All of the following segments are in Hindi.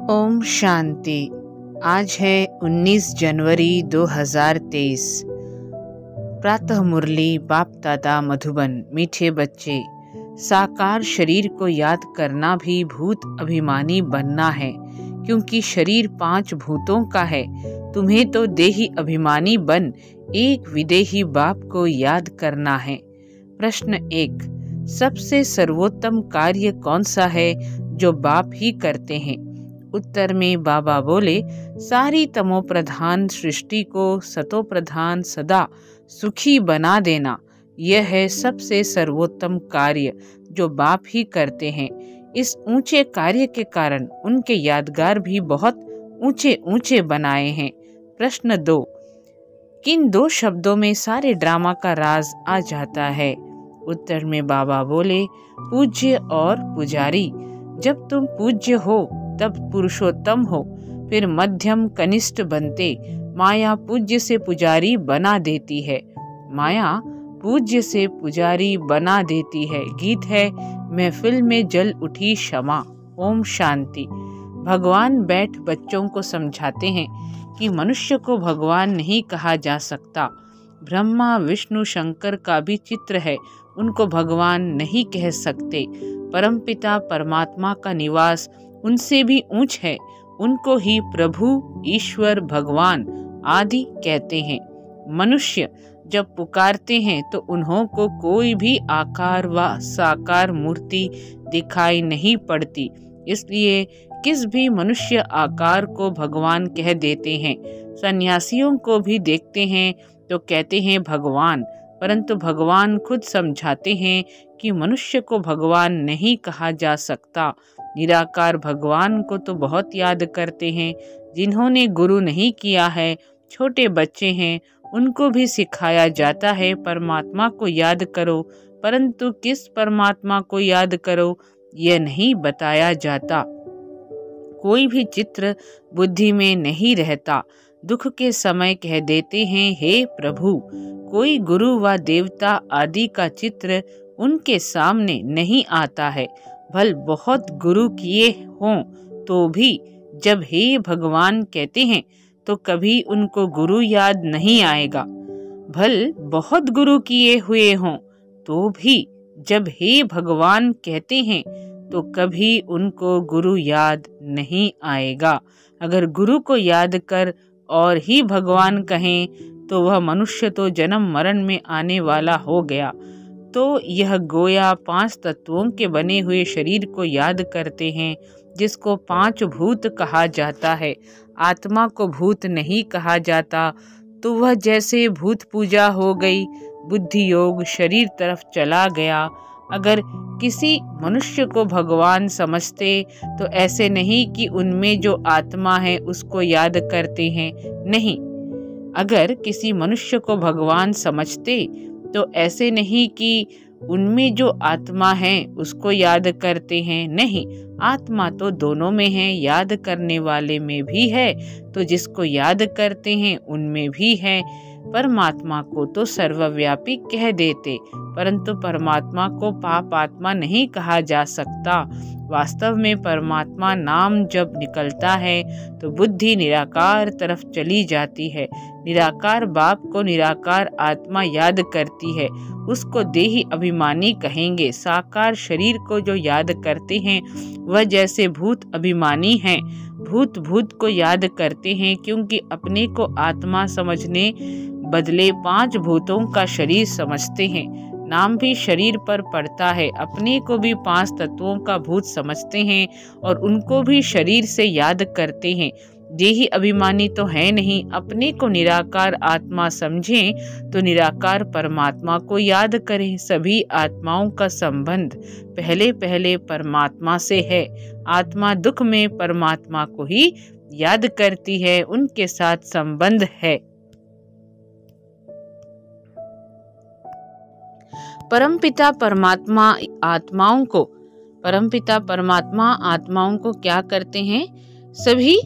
ओम शांति। आज है 19 जनवरी 2023। प्रातः मुरली बाप दादा मधुबन। मीठे बच्चे, साकार शरीर को याद करना भी भूत अभिमानी बनना है, क्योंकि शरीर 5 भूतों का है। तुम्हें तो देही अभिमानी बन एक विदेही बाप को याद करना है। प्रश्न 1, सबसे सर्वोत्तम कार्य कौन सा है जो बाप ही करते हैं? उत्तर में बाबा बोले, सारी तमो प्रधान सृष्टि को सतो प्रधान सदा सुखी बना देना, यह है सबसे सर्वोत्तम कार्य जो बाप ही करते हैं। इस ऊंचे कार्य के कारण उनके यादगार भी बहुत ऊंचे ऊंचे बनाए हैं। प्रश्न 2, किन 2 शब्दों में सारे ड्रामा का राज आ जाता है? उत्तर में बाबा बोले, पूज्य और पुजारी। जब तुम पूज्य हो तब पुरुषोत्तम हो, फिर मध्यम कनिष्ठ बनते। माया पूज्य से पुजारी बना देती है। माया पूज्य से पुजारी बना देती है। गीत है, महफिल में जल उठी क्षमा। ओम शांति। भगवान बैठ बच्चों को समझाते हैं कि मनुष्य को भगवान नहीं कहा जा सकता। ब्रह्मा विष्णु शंकर का भी चित्र है, उनको भगवान नहीं कह सकते। परमपिता परमात्मा का निवास उनसे भी ऊंच है, उनको ही प्रभु ईश्वर भगवान आदि कहते हैं। मनुष्य जब पुकारते हैं तो उन्हों को कोई भी आकार व साकार मूर्ति दिखाई नहीं पड़ती, इसलिए किस भी मनुष्य आकार को भगवान कह देते हैं। सन्यासियों को भी देखते हैं तो कहते हैं भगवान, परंतु भगवान खुद समझाते हैं कि मनुष्य को भगवान नहीं कहा जा सकता। निराकार भगवान को तो बहुत याद करते हैं। जिन्होंने गुरु नहीं किया है, छोटे बच्चे हैं, उनको भी सिखाया जाता है परमात्मा को याद करो, परंतु किस परमात्मा को याद करो यह नहीं बताया जाता। कोई भी चित्र बुद्धि में नहीं रहता। दुख के समय कह देते हैं, हे प्रभु। कोई गुरु व देवता आदि का चित्र उनके सामने नहीं आता है। भल बहुत गुरु किए हों तो भी जब हे भगवान कहते हैं तो कभी उनको गुरु याद नहीं आएगा। भल बहुत गुरु किए हुए हों तो भी जब हे भगवान कहते हैं तो कभी उनको गुरु याद नहीं आएगा। अगर गुरु को याद कर और ही भगवान कहें तो वह मनुष्य तो जन्म मरण में आने वाला हो गया। तो यह गोया 5 तत्वों के बने हुए शरीर को याद करते हैं, जिसको 5 भूत कहा जाता है। आत्मा को भूत नहीं कहा जाता, तो वह जैसे भूत पूजा हो गई। बुद्धि योग शरीर तरफ चला गया। अगर किसी मनुष्य को भगवान समझते तो ऐसे नहीं कि उनमें जो आत्मा है उसको याद करते हैं, नहीं। अगर किसी मनुष्य को भगवान समझते तो ऐसे नहीं कि उनमें जो आत्मा है उसको याद करते हैं, नहीं। आत्मा तो दोनों में है, याद करने वाले में भी है, तो जिसको याद करते हैं उनमें भी है। परमात्मा को तो सर्वव्यापी कह देते, परंतु परमात्मा को पाप आत्मा नहीं कहा जा सकता। वास्तव में परमात्मा नाम जब निकलता है तो बुद्धि निराकार तरफ चली जाती है। निराकार बाप को निराकार आत्मा याद करती है, उसको देही अभिमानी कहेंगे। साकार शरीर को जो याद करते हैं वह जैसे भूत अभिमानी हैं। भूत भूत को याद करते हैं, क्योंकि अपने को आत्मा समझने बदले 5 भूतों का शरीर समझते हैं। नाम भी शरीर पर पड़ता है। अपने को भी 5 तत्वों का भूत समझते हैं और उनको भी शरीर से याद करते हैं। देही अभिमानी तो है नहीं। अपने को निराकार आत्मा समझें तो निराकार परमात्मा को याद करें। सभी आत्माओं का संबंध पहले पहले परमात्मा से है। आत्मा दुख में परमात्मा को ही याद करती है, उनके साथ संबंध है। परमपिता परमात्मा आत्माओं को क्या करते हैं? सभी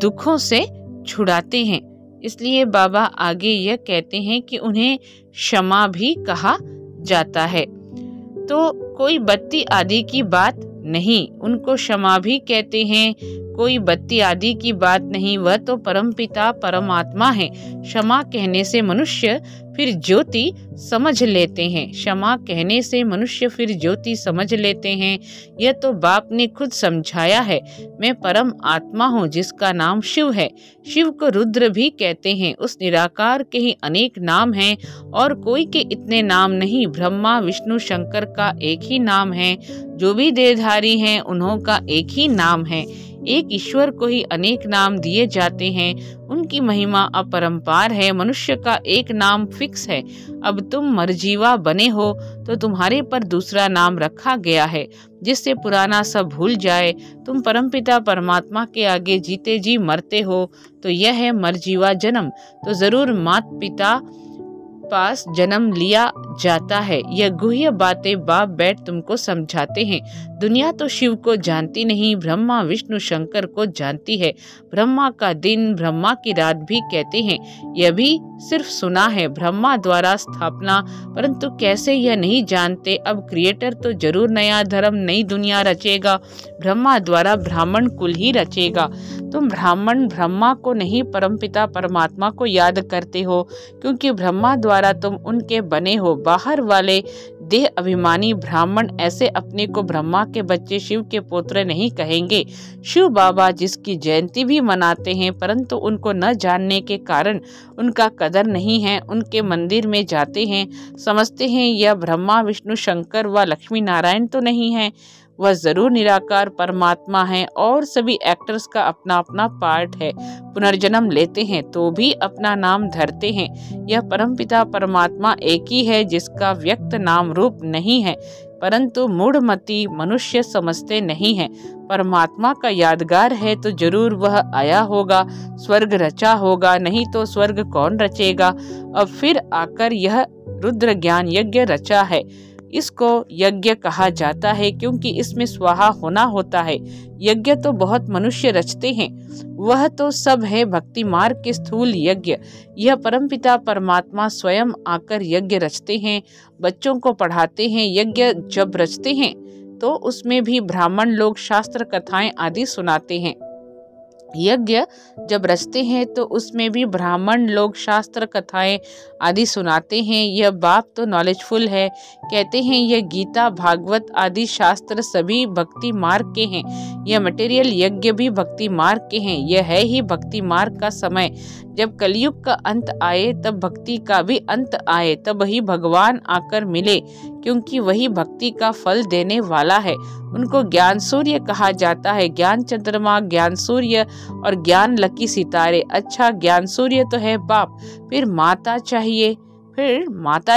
दुखों से छुड़ाते हैं। इसलिए बाबा आगे यह कहते हैं कि उन्हें क्षमा भी कहा जाता है। तो कोई बत्ती आदि की बात नहीं, उनको क्षमा भी कहते हैं। कोई बत्ती आदि की बात नहीं, वह तो परमपिता परमात्मा है। क्षमा कहने से मनुष्य फिर ज्योति समझ लेते हैं। क्षमा कहने से मनुष्य फिर ज्योति समझ लेते हैं। यह तो बाप ने खुद समझाया है। मैं परम आत्मा हूँ जिसका नाम शिव है। शिव को रुद्र भी कहते हैं। उस निराकार के ही अनेक नाम हैं और कोई के इतने नाम नहीं। ब्रह्मा विष्णु शंकर का एक ही नाम है। जो भी देहधारी हैं उन्हों का एक ही नाम है। एक ईश्वर को ही अनेक नाम दिए जाते हैं। उनकी महिमा अपरंपार है। मनुष्य का एक नाम फिक्स है। अब तुम मरजीवा बने हो तो तुम्हारे पर दूसरा नाम रखा गया है जिससे पुराना सब भूल जाए। तुम परमपिता परमात्मा के आगे जीते जी मरते हो तो यह है मरजीवा जन्म। तो जरूर माता पिता पास जन्म लिया जाता है। यह गुह्य बातें बाप बैठ तुमको समझाते हैं। दुनिया तो शिव को जानती नहीं, ब्रह्मा विष्णु शंकर को जानती है। ब्रह्मा का दिन ब्रह्मा की रात भी कहते हैं। यह भी सिर्फ सुना है, ब्रह्मा द्वारा स्थापना, परंतु कैसे यह नहीं जानते। अब क्रिएटर तो जरूर नया धर्म नई दुनिया रचेगा। ब्रह्मा द्वारा ब्राह्मण कुल ही रचेगा। तुम ब्राह्मण ब्रह्मा को नहीं परमपिता परमात्मा को याद करते हो, क्योंकि ब्रह्मा द्वारा तुम उनके बने हो। बाहर वाले देह अभिमानी ब्राह्मण ऐसे अपने को ब्रह्मा के बच्चे शिव के पुत्र नहीं कहेंगे। शिव बाबा जिसकी जयंती भी मनाते हैं, परंतु उनको न जानने के कारण उनका कदर नहीं है। उनके मंदिर में जाते हैं, समझते हैं यह ब्रह्मा विष्णु शंकर व लक्ष्मी नारायण तो नहीं है। वह जरूर निराकार परमात्मा है। और सभी एक्टर्स का अपना अपना पार्ट है। पुनर्जन्म लेते हैं तो भी अपना नाम धरते हैं। यह परमपिता परमात्मा एक ही है जिसका व्यक्त नाम रूप नहीं है, परंतु मूढ़मती मनुष्य समझते नहीं है। परमात्मा का यादगार है तो जरूर वह आया होगा, स्वर्ग रचा होगा, नहीं तो स्वर्ग कौन रचेगा। अब फिर आकर यह रुद्र ज्ञान यज्ञ रचा है। इसको यज्ञ कहा जाता है क्योंकि इसमें स्वाहा होना होता है। यज्ञ तो बहुत मनुष्य रचते हैं, वह तो सब है भक्ति मार्ग के स्थूल यज्ञ। यह परमपिता परमात्मा स्वयं आकर यज्ञ रचते हैं, बच्चों को पढ़ाते हैं। यज्ञ जब रचते हैं तो उसमें भी ब्राह्मण लोग शास्त्र कथाएं आदि सुनाते हैं। यज्ञ जब रचते हैं तो उसमें भी ब्राह्मण लोग शास्त्र कथाएं आदि सुनाते हैं। यह बाप तो नॉलेजफुल है। कहते हैं यह गीता भागवत आदि शास्त्र सभी भक्ति मार्ग के हैं। यह मटेरियल यज्ञ भी भक्ति मार्ग के हैं। यह है ही भक्ति मार्ग का समय। जब कलयुग का अंत आए तब भक्ति का भी अंत आए, तब ही भगवान आकर मिले, क्योंकि वही भक्ति का फल देने वाला है। उनको ज्ञान सूर्य कहा जाता है। ज्ञान चंद्रमा, ज्ञान सूर्य और ज्ञान लकी सितारे। अच्छा, ज्ञान सूर्य तो है बाप, फिर माता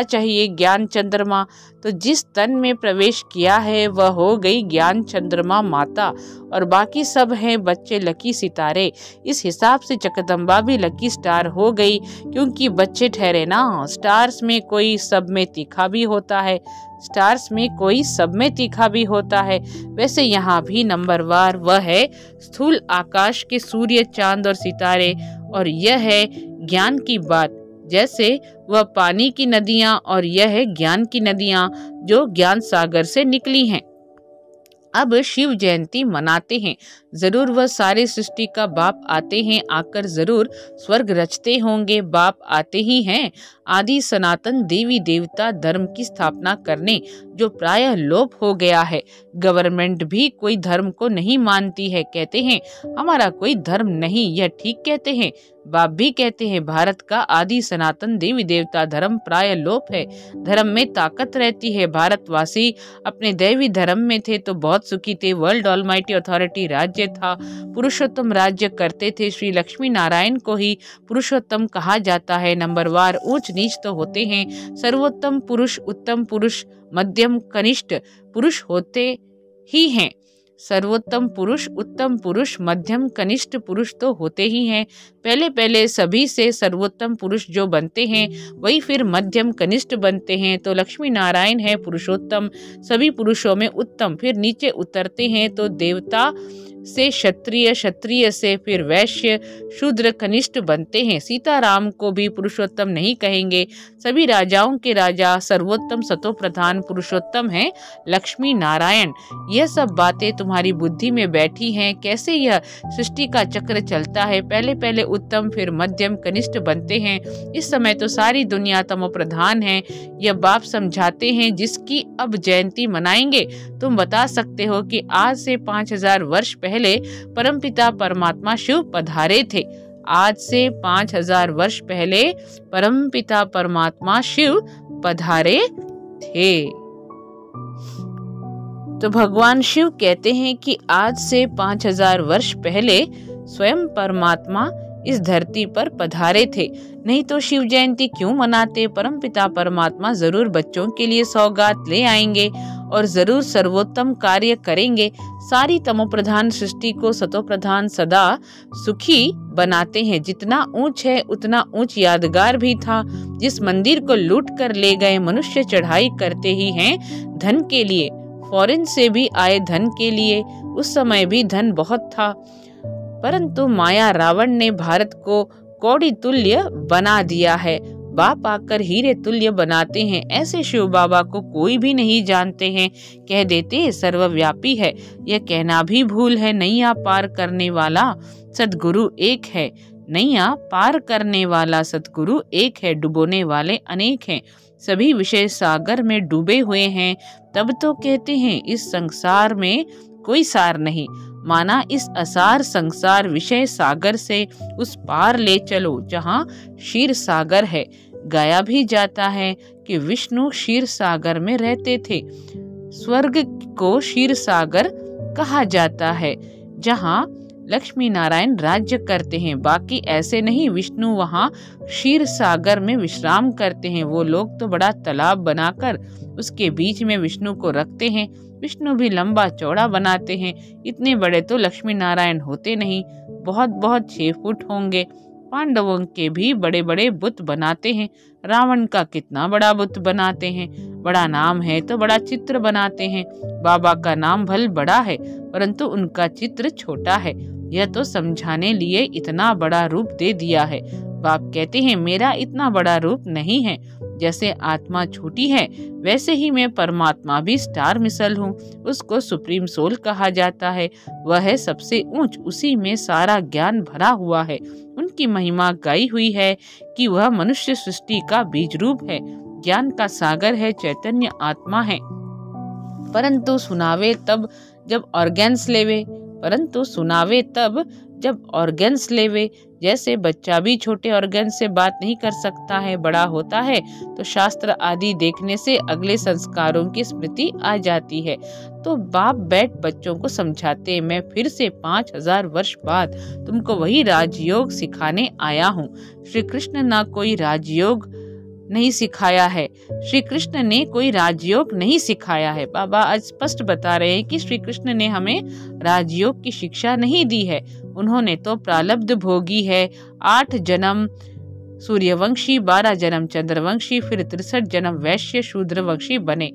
चाहिए ज्ञान चंद्रमा। तो जिस तन में प्रवेश किया है वह हो गई ज्ञान चंद्रमा माता, और बाकी सब हैं बच्चे लकी सितारे। इस हिसाब से जगदम्बा भी लकी स्टार हो गई, क्योंकि बच्चे ठहरे ना। स्टार्स में कोई सब में तीखा भी होता है, वैसे यहाँ भी नंबरवार वह है स्थूल आकाश के सूर्य चांद और सितारे, और यह है ज्ञान की बात। जैसे वह पानी की नदियां और यह है ज्ञान की नदियां जो ज्ञान सागर से निकली हैं। अब शिव जयंती मनाते हैं। जरूर वह सारे सृष्टि का बाप आते हैं, आकर जरूर स्वर्ग रचते होंगे। बाप आते ही हैं आदि सनातन देवी देवता धर्म की स्थापना करने, जो प्रायः लोप हो गया है। गवर्नमेंट भी कोई धर्म को नहीं मानती है। कहते हैं हमारा कोई धर्म नहीं, यह ठीक कहते हैं। बाप भी कहते हैं भारत का आदि सनातन देवी देवता धर्म प्राय लोप है। धर्म में ताकत रहती है। भारतवासी अपने दैवी धर्म में थे तो बहुत सुखी थे। वर्ल्ड ऑलमाइटी अथॉरिटी राज्य था, पुरुषोत्तम राज्य करते थे। श्री लक्ष्मी नारायण को ही पुरुषोत्तम कहा जाता है। नंबरवार ऊंच नीच तो होते हैं। सर्वोत्तम पुरुष, उत्तम पुरुष, मध्यम कनिष्ठ पुरुष होते ही हैं। सर्वोत्तम पुरुष, उत्तम पुरुष, मध्यम कनिष्ठ पुरुष तो होते ही हैं। पहले सभी से सर्वोत्तम पुरुष जो बनते हैं वही फिर मध्यम कनिष्ठ बनते हैं। तो लक्ष्मी नारायण है पुरुषोत्तम, सभी पुरुषों में उत्तम। फिर नीचे उतरते हैं तो देवता से क्षत्रिय, क्षत्रिय से फिर वैश्य, शूद्र कनिष्ठ बनते हैं। सीताराम को भी पुरुषोत्तम नहीं कहेंगे। सभी राजाओं के राजा सर्वोत्तम सतोप्रधान पुरुषोत्तम हैं लक्ष्मी नारायण। यह सब बातें तुम्हारी बुद्धि में बैठी हैं। कैसे यह सृष्टि का चक्र चलता है, पहले पहले उत्तम फिर मध्यम कनिष्ठ बनते हैं। इस समय तो सारी दुनिया तमो प्रधान है। यह बाप समझाते हैं जिसकी अब जयंती मनाएंगे। तुम बता सकते हो कि आज से 5000 वर्ष पहले परमपिता परमात्मा शिव पधारे थे। आज से 5000 वर्ष पहले परमपिता परमात्मा शिव पधारे थे। तो भगवान शिव कहते हैं कि आज से 5000 वर्ष पहले स्वयं परमात्मा इस धरती पर पधारे थे, नहीं तो शिव जयंती क्यों मनाते। परमपिता परमात्मा जरूर बच्चों के लिए सौगात ले आएंगे और जरूर सर्वोत्तम कार्य करेंगे। सारी तमोप्रधान सृष्टि को सतोप्रधान सदा सुखी बनाते हैं। जितना ऊंच है उतना ऊंच यादगार भी था। जिस मंदिर को लूट कर ले गए मनुष्य चढ़ाई करते ही हैं धन के लिए, फॉरेन से भी आए धन के लिए। उस समय भी धन बहुत था, परंतु माया रावण ने भारत को कौड़ी तुल्य बना दिया है। बाप आकर हीरे तुल्य बनाते हैं। ऐसे शिव बाबा को कोई भी नहीं जानते हैं, कह देते सर्वव्यापी है। यह कहना भी भूल है। नैया पार करने वाला सद्गुरु एक है। नैया पार करने वाला सद्गुरु एक है, डुबोने वाले अनेक हैं। सभी विषय सागर में डूबे हुए हैं, तब तो कहते हैं इस संसार में कोई सार नहीं। माना इस असार संसार विषय सागर से उस पार ले चलो जहाँ क्षीर सागर है। गाया भी जाता है कि विष्णु क्षीर सागर में रहते थे। स्वर्ग को क्षीर सागर कहा जाता है जहाँ लक्ष्मी नारायण राज्य करते हैं। बाकी ऐसे नहीं, विष्णु वहाँ क्षीर सागर में विश्राम करते हैं। वो लोग तो बड़ा तालाब बनाकर उसके बीच में विष्णु को रखते हैं। विष्णु भी लंबा चौड़ा बनाते हैं। इतने बड़े तो लक्ष्मी नारायण होते नहीं, बहुत बहुत 6 फुट होंगे। पांडवों के भी बड़े बड़े बुत बनाते हैं। रावण का कितना बड़ा बुत बनाते हैं। बड़ा नाम है तो बड़ा चित्र बनाते हैं। बाबा का नाम भल बड़ा है, परंतु उनका चित्र छोटा है। यह तो समझाने लिए इतना बड़ा रूप दे दिया है। बाप कहते हैं मेरा इतना बड़ा रूप नहीं है। जैसे आत्मा छोटी है वैसे ही मैं परमात्मा भी स्टार मिसल हूँ। उसको सुप्रीम सोल कहा जाता है। वह है सबसे ऊंच, उसी में सारा ज्ञान भरा हुआ है। उनकी महिमा गाई हुई है कि वह मनुष्य सृष्टि का बीज रूप है, ज्ञान का सागर है, चैतन्य आत्मा है। परंतु सुनावे तब जब ऑर्गेन्स लेवे, परंतु सुनावे तब जब ऑर्गेन्स लेवे। जैसे बच्चा भी छोटे ऑर्गन से बात नहीं कर सकता है, बड़ा होता है तो शास्त्र आदि देखने से अगले संस्कारों की स्मृति आ जाती है। तो बाप बैठ बच्चों को समझाते, मैं फिर से 5000 वर्ष बाद तुमको वही राजयोग सिखाने आया हूँ। श्री कृष्ण ना कोई राजयोग नहीं सिखाया है। श्री कृष्ण ने कोई राजयोग नहीं सिखाया है। बाबा आज स्पष्ट बता रहे हैं कि श्री कृष्ण ने हमें राजयोग की शिक्षा नहीं दी है। उन्होंने तो प्रारब्ध भोगी है। 8 जन्म सूर्यवंशी, 12 जन्म चंद्रवंशी, फिर 63 जन्म वैश्य शूद्रवंशी बने।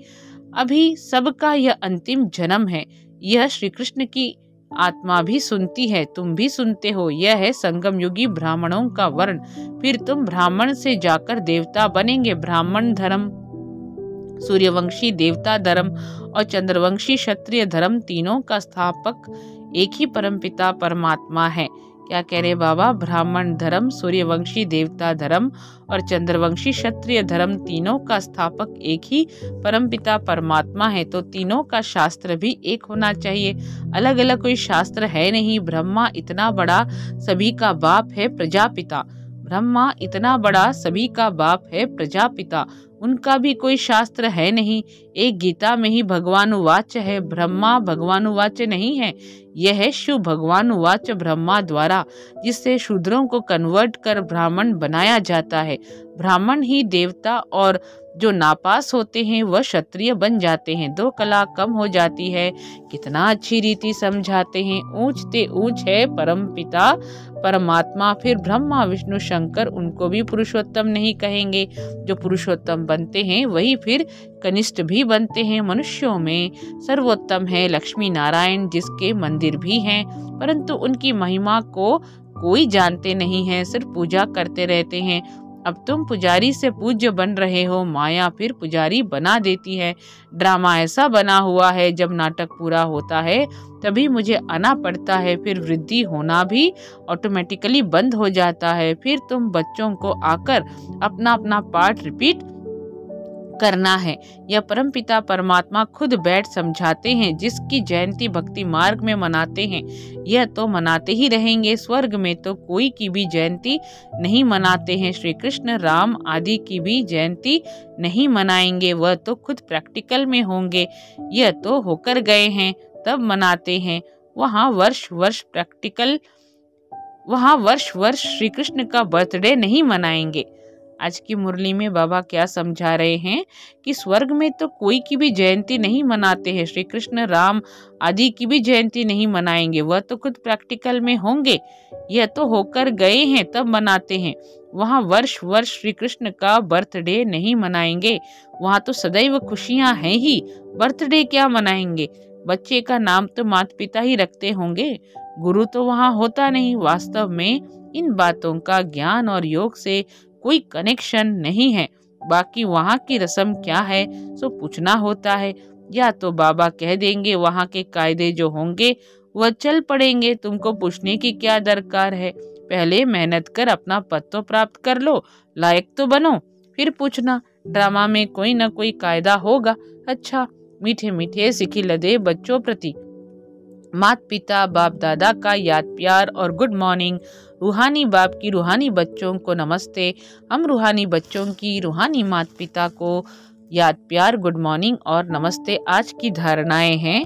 अभी सबका यह अंतिम जन्म है। यह श्री कृष्ण की आत्मा भी सुनती है, तुम भी सुनते हो। यह है संगम युगी ब्राह्मणों का वर्ण। फिर तुम ब्राह्मण से जाकर देवता बनेंगे। ब्राह्मण धर्म, सूर्यवंशी देवता धर्म और चंद्रवंशी क्षत्रिय धर्म, तीनों का स्थापक एक ही परमपिता परमात्मा है। क्या कह रहे बाबा? ब्राह्मण धर्म, सूर्यवंशी देवता धर्म और चंद्रवंशी क्षत्रिय धर्म, तीनों का स्थापक एक ही परमपिता परमात्मा है। तो तीनों का शास्त्र भी एक होना चाहिए, अलग अलग कोई शास्त्र है नहीं। ब्रह्मा इतना बड़ा सभी का बाप है प्रजापिता। ब्रह्मा इतना बड़ा सभी का बाप है प्रजापिता। उनका भी कोई शास्त्र है नहीं। एक गीता में ही भगवानुवाच है, ब्रह्मा भगवानुवाच नहीं है। यह है शिव भगवानुवाच ब्रह्मा द्वारा, जिससे शूद्रों को कन्वर्ट कर ब्राह्मण बनाया जाता है। ब्राह्मण ही देवता और जो नापास होते हैं वह क्षत्रिय बन जाते हैं, 2 कला कम हो जाती है। कितना अच्छी रीति समझाते हैं। ऊंचते ऊंच है परम पिता परमात्मा, फिर ब्रह्मा विष्णु शंकर उनको भी पुरुषोत्तम नहीं कहेंगे। जो पुरुषोत्तम बनते हैं वही फिर कनिष्ठ भी बनते हैं। मनुष्यों में सर्वोत्तम है लक्ष्मी नारायण, जिसके मंदिर भी हैं, परंतु उनकी महिमा को कोई जानते नहीं है, सिर्फ पूजा करते रहते हैं। अब तुम पुजारी से पूज्य बन रहे हो, माया फिर पुजारी बना देती है। ड्रामा ऐसा बना हुआ है, जब नाटक पूरा होता है तभी मुझे आना पड़ता है, फिर वृद्धि होना भी ऑटोमेटिकली बंद हो जाता है। फिर तुम बच्चों को आकर अपना अपना पार्ट रिपीट करना है। यह परमपिता परमात्मा खुद बैठ समझाते हैं, जिसकी जयंती भक्ति मार्ग में मनाते हैं। यह तो मनाते ही रहेंगे, स्वर्ग में तो कोई की भी जयंती नहीं मनाते हैं। श्री कृष्ण राम आदि की भी जयंती नहीं मनाएंगे, वह तो खुद प्रैक्टिकल में होंगे। यह तो होकर गए हैं तब मनाते हैं। वहाँ वर्ष वर्ष श्री कृष्ण का बर्थडे नहीं मनाएंगे। आज की मुरली में बाबा क्या समझा रहे हैं कि स्वर्ग में तो कोई की भी जयंती नहीं मनाते हैं, श्री कृष्ण राम आदि की भी जयंती नहीं मनाएंगे, वह तो खुद प्रैक्टिकल में होंगे। यह तो होकर गए हैं तब मनाते हैं। वहाँ वर्ष वर्ष श्री कृष्ण का बर्थडे नहीं मनाएंगे, वहाँ तो सदैव खुशियां हैं ही, बर्थडे क्या मनाएंगे। बच्चे का नाम तो माता पिता ही रखते होंगे, गुरु तो वहाँ होता नहीं। वास्तव में इन बातों का ज्ञान और योग से कोई कनेक्शन नहीं है। बाकी वहाँ की रस्म क्या है सो पूछना होता है, या तो बाबा कह देंगे वहाँ के कायदे जो होंगे वह चल पड़ेंगे। तुमको पूछने की क्या दरकार है, पहले मेहनत कर अपना पद तो प्राप्त कर लो, लायक तो बनो, फिर पूछना। ड्रामा में कोई न कोई कायदा होगा। अच्छा, मीठे मीठे सिखी लदे बच्चों प्रति माता पिता बाप दादा का याद प्यार और गुड मॉर्निंग। रूहानी बाप की रूहानी बच्चों को नमस्ते। हम रूहानी बच्चों की रूहानी माता पिता को याद प्यार, गुड मॉर्निंग और नमस्ते। आज की धारणाएं हैं।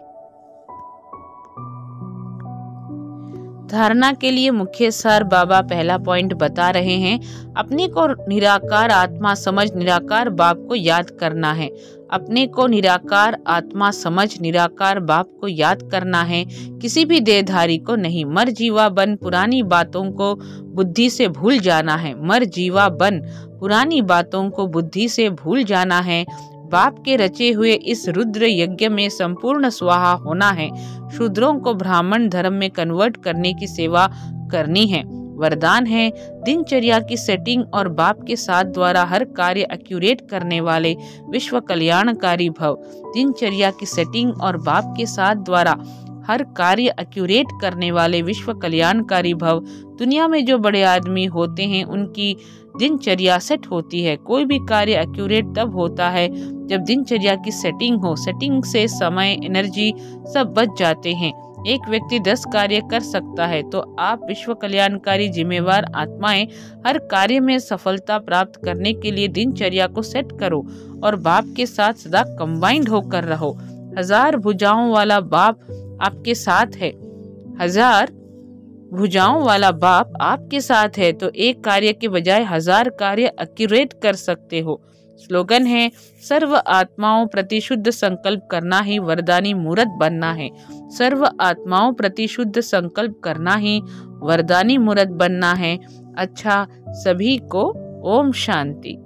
धारणा के लिए मुख्य सार बाबा पहला पॉइंट बता रहे हैं, अपने को निराकार आत्मा समझ निराकार बाप को याद करना है। अपने को निराकार आत्मा समझ निराकार बाप को याद करना है, किसी भी देहधारी को नहीं। मर जीवा बन पुरानी बातों को बुद्धि से भूल जाना है। मर जीवा बन पुरानी बातों को बुद्धि से भूल जाना है। बाप के रचे हुए इस रुद्र यज्ञ में संपूर्ण स्वाहा होना है। शूद्रों को ब्राह्मण धर्म में कन्वर्ट करने की सेवा करनी है। वरदान है दिनचर्या की सेटिंग और बाप के साथ द्वारा हर कार्य एक्यूरेट करने वाले विश्व कल्याणकारी भव। दिनचर्या की सेटिंग और बाप के साथ द्वारा हर कार्य एक्यूरेट करने वाले विश्व कल्याणकारी भव। दुनिया में जो बड़े आदमी होते हैं उनकी दिनचर्या सेट होती है। कोई भी कार्य एक्यूरेट तब होता है जब दिनचर्या की सेटिंग हो। सेटिंग से समय, एनर्जी सब बच जाते हैं। एक व्यक्ति 10 कार्य कर सकता है, तो आप विश्व कल्याणकारी जिम्मेवार आत्माएं हर कार्य में सफलता प्राप्त करने के लिए दिनचर्या को सेट करो और बाप के साथ सदा कंबाइंड होकर रहो। 1000 भुजाओं वाला बाप आपके साथ है। 1000 भुजाओं वाला बाप आपके साथ है तो एक कार्य के बजाय 1000 कार्य एक्यूरेट कर सकते हो। स्लोगन है, सर्व आत्माओं प्रति शुद्ध संकल्प करना ही वरदानी मूर्त बनना है। सर्व आत्माओं प्रति शुद्ध संकल्प करना ही वरदानी मूर्त बनना है। अच्छा, सभी को ओम शांति।